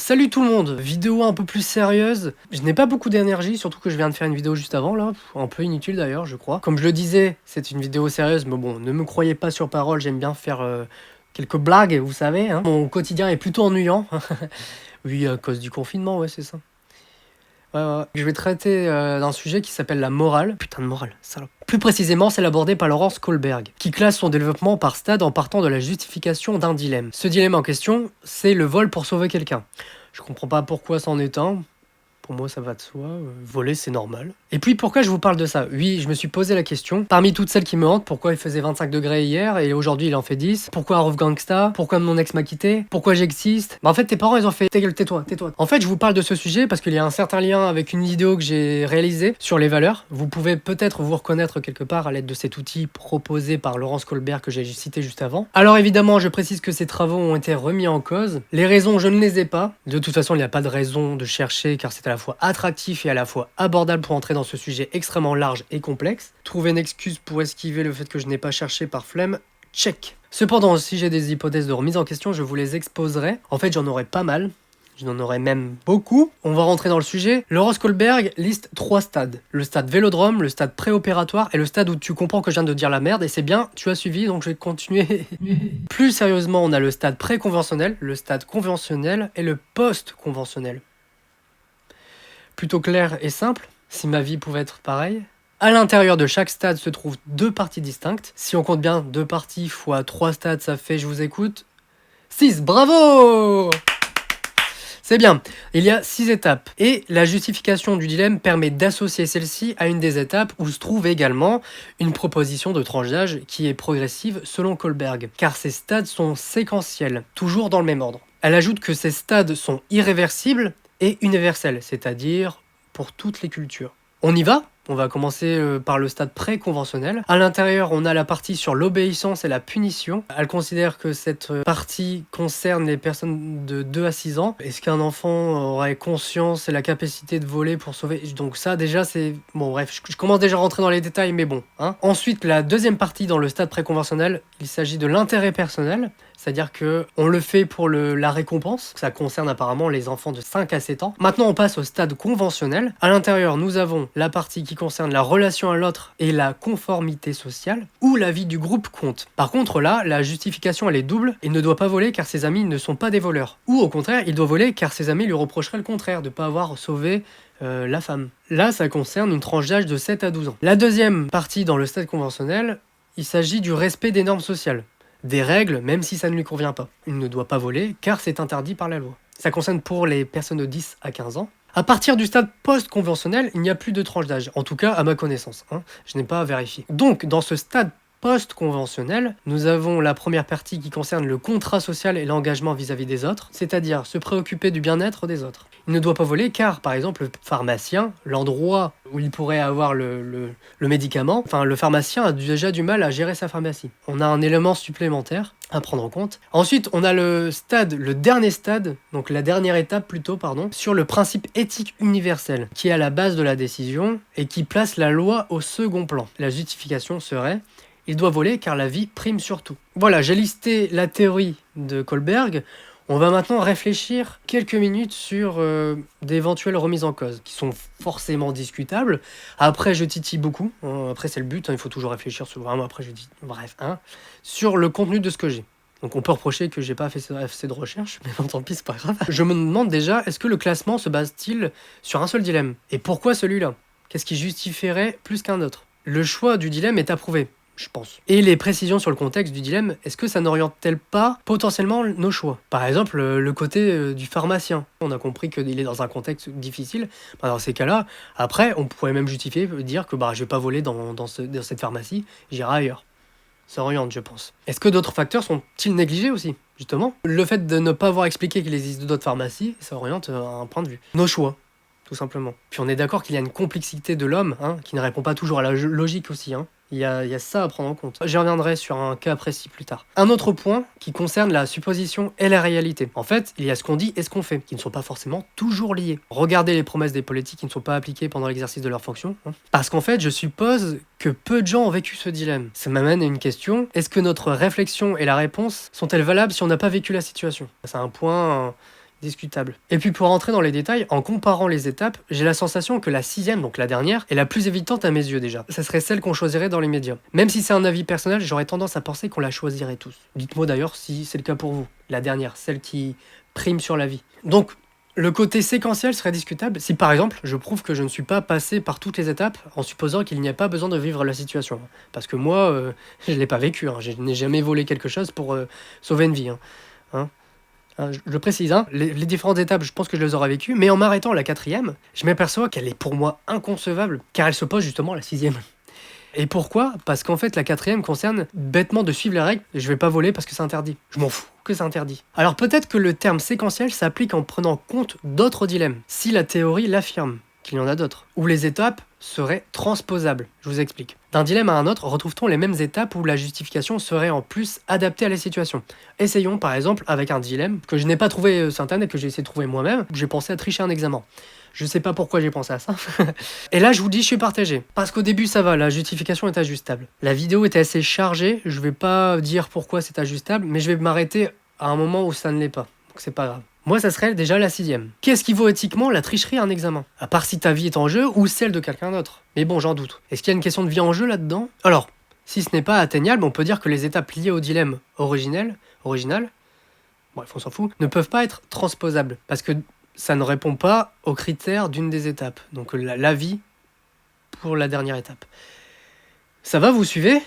Salut tout le monde, vidéo un peu plus sérieuse. Je n'ai pas beaucoup d'énergie, surtout que je viens de faire une vidéo juste avant là, un peu inutile d'ailleurs je crois. Comme je le disais, c'est une vidéo sérieuse, mais bon, ne me croyez pas sur parole, j'aime bien faire quelques blagues, vous savez. Hein. Mon quotidien est plutôt ennuyant. Oui, à cause du confinement, ouais c'est ça. Ouais. Je vais traiter d'un sujet qui s'appelle la morale. Putain de morale, salope. Plus précisément, celle abordée par Laurence Kohlberg, qui classe son développement par stade en partant de la justification d'un dilemme. Ce dilemme en question, c'est le vol pour sauver quelqu'un. Je comprends pas pourquoi c'en est un. Pour moi, ça va de soi. Voler, c'est normal. Et puis, pourquoi je vous parle de ça? Oui, je me suis posé la question. Parmi toutes celles qui me hantent, pourquoi il faisait 25 degrés hier et aujourd'hui il en fait 10? Pourquoi Rough Gangsta? Pourquoi mon ex m'a quitté? Pourquoi j'existe? Bah, en fait, tes parents, ils ont fait ta gueule, tais-toi. En fait, je vous parle de ce sujet parce qu'il y a un certain lien avec une vidéo que j'ai réalisée sur les valeurs. Vous pouvez peut-être vous reconnaître quelque part à l'aide de cet outil proposé par Laurence Kohlberg que j'ai cité juste avant. Alors évidemment, je précise que ces travaux ont été remis en cause. Les raisons, je ne les ai pas. De toute façon, il n'y a pas de raison de chercher car c'est à la fois attractif et à la fois abordable pour entrer dans ce sujet extrêmement large et complexe. Trouver une excuse pour esquiver le fait que je n'ai pas cherché par flemme, check. Cependant, si j'ai des hypothèses de remise en question, je vous les exposerai. En fait, j'en aurai pas mal. Je n'en aurai même beaucoup. On va rentrer dans le sujet. Laurence Kohlberg liste 3 stades. Le stade vélodrome, le stade préopératoire et le stade où tu comprends que je viens de dire la merde. Et c'est bien, tu as suivi, donc je vais continuer. Plus sérieusement, on a le stade préconventionnel, le stade conventionnel et le post-conventionnel. Plutôt clair et simple, si ma vie pouvait être pareille. À l'intérieur de chaque stade se trouvent 2 parties distinctes. Si on compte bien 2 parties fois 3 stades, ça fait, je vous écoute, 6. Bravo! C'est bien, il y a 6 étapes. Et la justification du dilemme permet d'associer celle-ci à une des étapes où se trouve également une proposition de tranche d'âge qui est progressive selon Kohlberg. Car ces stades sont séquentiels, toujours dans le même ordre. Elle ajoute que ces stades sont irréversibles et universels, c'est-à-dire pour toutes les cultures. On y va ? On va commencer par le stade préconventionnel. À l'intérieur, on a la partie sur l'obéissance et la punition. Elle considère que cette partie concerne les personnes de 2 à 6 ans. Est-ce qu'un enfant aurait conscience et la capacité de voler pour sauver? Donc ça, déjà, c'est... Bon, bref, je commence déjà à rentrer dans les détails, mais bon. Hein. Ensuite, la deuxième partie dans le stade préconventionnel, il s'agit de l'intérêt personnel. C'est-à-dire qu'on le fait pour la récompense. Ça concerne apparemment les enfants de 5 à 7 ans. Maintenant, on passe au stade conventionnel. À l'intérieur, nous avons la partie qui concerne la relation à l'autre et la conformité sociale, où la vie du groupe compte. Par contre, là, la justification, elle est double. Il ne doit pas voler car ses amis ne sont pas des voleurs. Ou au contraire, il doit voler car ses amis lui reprocheraient le contraire, de ne pas avoir sauvé la femme. Là, ça concerne une tranche d'âge de 7 à 12 ans. La deuxième partie dans le stade conventionnel, il s'agit du respect des normes sociales. Des règles, même si ça ne lui convient pas. Il ne doit pas voler, car c'est interdit par la loi. Ça concerne pour les personnes de 10 à 15 ans. À partir du stade post-conventionnel, il n'y a plus de tranche d'âge. En tout cas, à ma connaissance. Hein. Je n'ai pas à vérifier. Donc, dans ce stade post-conventionnel, nous avons la première partie qui concerne le contrat social et l'engagement vis-à-vis des autres, c'est-à-dire se préoccuper du bien-être des autres. Il ne doit pas voler car, par exemple, le pharmacien, l'endroit où il pourrait avoir le médicament, enfin, le pharmacien a déjà du mal à gérer sa pharmacie. On a un élément supplémentaire à prendre en compte. Ensuite, on a le dernier stade, donc la dernière étape plutôt, sur le principe éthique universel, qui est à la base de la décision et qui place la loi au second plan. La justification serait: il doit voler car la vie prime sur tout. Voilà, j'ai listé la théorie de Kohlberg. On va maintenant réfléchir quelques minutes sur d'éventuelles remises en cause, qui sont forcément discutables. Après, je titille beaucoup. Après, c'est le but. Hein, il faut toujours réfléchir sur vraiment. Après, je dis, bref, sur le contenu de ce que j'ai. Donc, on peut reprocher que j'ai pas fait assez de recherche, mais bon, tant pis, c'est pas grave. Je me demande déjà, est-ce que le classement se base-t-il sur un seul dilemme? Et pourquoi celui-là? Qu'est-ce qui justifierait plus qu'un autre? Le choix du dilemme est approuvé, je pense. Et les précisions sur le contexte du dilemme, est-ce que ça n'oriente-t-elle pas potentiellement nos choix? Par exemple, le côté du pharmacien. On a compris qu'il est dans un contexte difficile. Dans ces cas-là, après, on pourrait même justifier, dire que je vais pas voler dans cette pharmacie, j'irai ailleurs. Ça oriente, je pense. Est-ce que d'autres facteurs sont-ils négligés aussi? Justement, le fait de ne pas avoir expliqué qu'il existe d'autres pharmacies, ça oriente un point de vue. Nos choix, tout simplement. Puis on est d'accord qu'il y a une complexité de l'homme, qui ne répond pas toujours à la logique aussi. Il y a ça à prendre en compte. J'y reviendrai sur un cas précis plus tard. Un autre point qui concerne la supposition et la réalité. En fait, il y a ce qu'on dit et ce qu'on fait, qui ne sont pas forcément toujours liés. Regardez les promesses des politiques qui ne sont pas appliquées pendant l'exercice de leur fonction. Parce qu'en fait, je suppose que peu de gens ont vécu ce dilemme. Ça m'amène à une question. Est-ce que notre réflexion et la réponse sont-elles valables si on n'a pas vécu la situation? C'est un point discutable. Et puis pour rentrer dans les détails, en comparant les étapes, j'ai la sensation que la 6e, donc la dernière, est la plus évidente à mes yeux déjà. Ça serait celle qu'on choisirait dans les médias. Même si c'est un avis personnel, j'aurais tendance à penser qu'on la choisirait tous. Dites-moi d'ailleurs si c'est le cas pour vous. La dernière, celle qui prime sur la vie. Donc, le côté séquentiel serait discutable si par exemple je prouve que je ne suis pas passé par toutes les étapes en supposant qu'il n'y a pas besoin de vivre la situation. Parce que moi, je ne l'ai pas vécu, je n'ai jamais volé quelque chose pour sauver une vie. Je précise, les différentes étapes, je pense que je les aurais vécues, mais en m'arrêtant à la 4e, je m'aperçois qu'elle est pour moi inconcevable, car elle s'oppose justement à la 6e. Et pourquoi? Parce qu'en fait, la 4e concerne bêtement de suivre les règles. Je vais pas voler parce que c'est interdit. Je m'en fous que c'est interdit. Alors peut-être que le terme séquentiel s'applique en prenant compte d'autres dilemmes, si la théorie l'affirme, qu'il y en a d'autres, où les étapes seraient transposables. Je vous explique. D'un dilemme à un autre, retrouve-t-on les mêmes étapes où la justification serait en plus adaptée à la situation? Essayons par exemple avec un dilemme que je n'ai pas trouvé sur internet et que j'ai essayé de trouver moi-même. J'ai pensé à tricher un examen. Je sais pas pourquoi j'ai pensé à ça. Et là, je vous dis, je suis partagé. Parce qu'au début, ça va, la justification est ajustable. La vidéo était assez chargée, je vais pas dire pourquoi c'est ajustable, mais je vais m'arrêter à un moment où ça ne l'est pas. Donc c'est pas grave. Moi, ça serait déjà la 6e. Qu'est-ce qui vaut éthiquement la tricherie à un examen? À part si ta vie est en jeu ou celle de quelqu'un d'autre. Mais bon, j'en doute. Est-ce qu'il y a une question de vie en jeu là-dedans? Alors, si ce n'est pas atteignable, on peut dire que les étapes liées au dilemme original, bref, on s'en fout, ne peuvent pas être transposables. Parce que ça ne répond pas aux critères d'une des étapes. Donc l'avis pour la dernière étape. Ça va, vous suivez?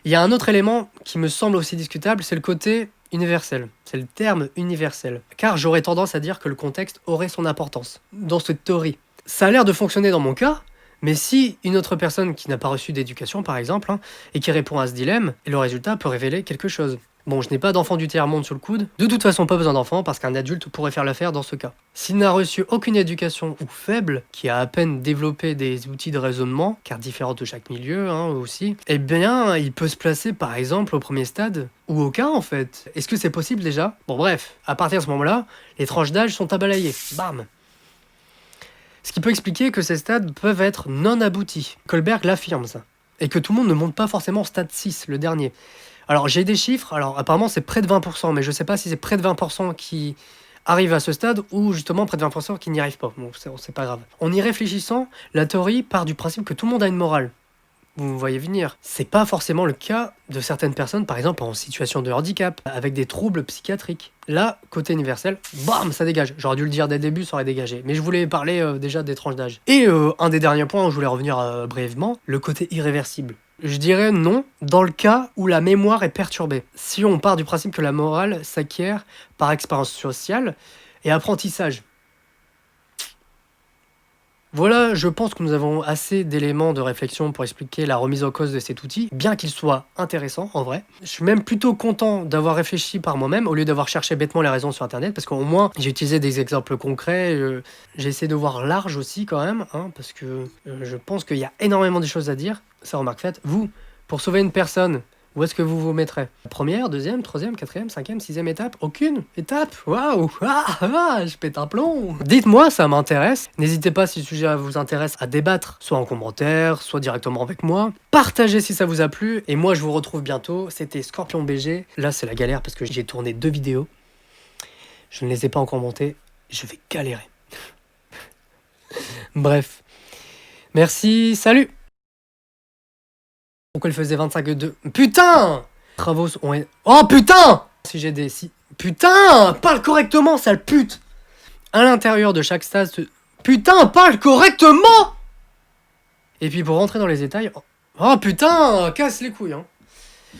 Il y a un autre élément qui me semble aussi discutable, c'est le côté universel. C'est le terme universel. Car j'aurais tendance à dire que le contexte aurait son importance dans cette théorie. Ça a l'air de fonctionner dans mon cas, mais si une autre personne qui n'a pas reçu d'éducation, par exemple, et qui répond à ce dilemme, le résultat peut révéler quelque chose. Bon, je n'ai pas d'enfant du tiers-monde sous le coude. De toute façon, pas besoin d'enfant parce qu'un adulte pourrait faire l'affaire dans ce cas. S'il n'a reçu aucune éducation ou faible, qui a à peine développé des outils de raisonnement, car différents de chaque milieu aussi, eh bien, il peut se placer par exemple au premier stade, ou aucun en fait. Est-ce que c'est possible déjà? Bon bref, à partir de ce moment-là, les tranches d'âge sont à balayer. Bam! Ce qui peut expliquer que ces stades peuvent être non aboutis. Kohlberg l'affirme ça. Et que tout le monde ne monte pas forcément au stade 6, le dernier. Alors j'ai des chiffres, alors apparemment c'est près de 20%, mais je sais pas si c'est près de 20% qui arrivent à ce stade ou justement près de 20% qui n'y arrivent pas. Bon, c'est pas grave. En y réfléchissant, la théorie part du principe que tout le monde a une morale. Vous me voyez venir. C'est pas forcément le cas de certaines personnes, par exemple en situation de handicap, avec des troubles psychiatriques. Là, côté universel, bam, ça dégage. J'aurais dû le dire dès le début, ça aurait dégagé. Mais je voulais parler déjà des tranches d'âge. Et un des derniers points où je voulais revenir brièvement, le côté irréversible. Je dirais non, dans le cas où la mémoire est perturbée. Si on part du principe que la morale s'acquiert par expérience sociale et apprentissage. Voilà, je pense que nous avons assez d'éléments de réflexion pour expliquer la remise en cause de cet outil, bien qu'il soit intéressant en vrai. Je suis même plutôt content d'avoir réfléchi par moi-même au lieu d'avoir cherché bêtement les raisons sur internet, parce qu'au moins j'ai utilisé des exemples concrets, j'ai essayé de voir large aussi quand même, parce que je pense qu'il y a énormément de choses à dire. Ça remarque faite, vous, pour sauver une personne, où est-ce que vous vous mettrez? Première, deuxième, troisième, quatrième, cinquième, sixième étape? Aucune étape? Waouh! Je pète un plomb! Dites-moi, ça m'intéresse. N'hésitez pas, si le sujet vous intéresse, à débattre, soit en commentaire, soit directement avec moi. Partagez si ça vous a plu, et moi je vous retrouve bientôt. C'était Scorpion BG. Là, c'est la galère parce que j'ai tourné 2 vidéos. Je ne les ai pas encore montées. Je vais galérer. Bref. Merci, salut! Pourquoi elle faisait 25,2? Putain! Travaux ont... Oh putain! Si j'ai des... Si... Putain! Parle correctement, sale pute! À l'intérieur de chaque stade... Putain, parle correctement! Et puis pour rentrer dans les détails... Oh putain! Casse les couilles,